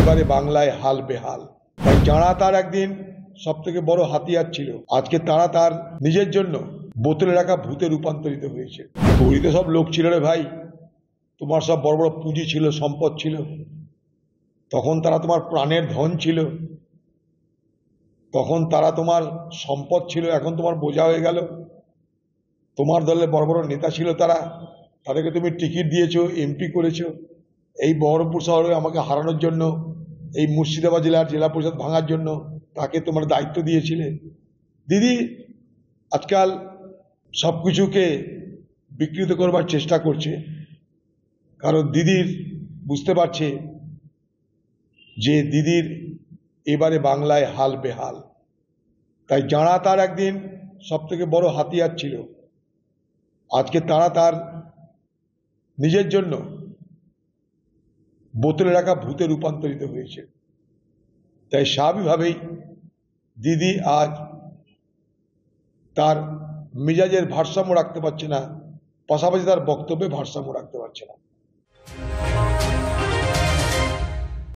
এবারে বাংলায় হাল বেহাল। তাই যাঁরা তার একদিন সব থেকে বড় হাতিয়ার ছিল, আজকে তারা তার নিজের জন্য বোতলে রাখা ভূতে রূপান্তরিত হয়েছে। গৌরী তো সব লোক ছিল রে ভাই, তোমার সব বড় বড় পুঁজি ছিল, সম্পদ ছিল, তখন তারা তোমার প্রাণের ধন ছিল, তখন তারা তোমার সম্পদ ছিল, এখন তোমার বোঝা হয়ে গেল। তোমার দলে বড় বড় নেতা ছিল, তাদেরকে তুমি টিকিট দিয়েছো, এমপি করেছো। এই বহরমপুর শহরে আমাকে হারানোর জন্য, এই মুর্শিদাবাদ জেলার জেলা পরিষদ ভাঙার জন্য তাকে তোমার দায়িত্ব দিয়েছিলে। দিদি আজকাল সব কিছুকে বিকৃত করবার চেষ্টা করছে, কারণ দিদির বুঝতে পারছে যে দিদির এবারে বাংলায় হাল বেহাল। তাই যাঁরা তার একদিন সব থেকে বড় হাতিয়ার ছিল, আজকে তারা তার নিজের জন্য বোতলে রাখা ভূতে রূপান্তরিত হয়েছে। তাই স্বাভাবিকভাবেই দিদি আজ তার মেজাজের ভারসাম্য রাখতে পারছে না, পাশাপাশি তার বক্তব্যে ভারসাম্য রাখতে পারছে না।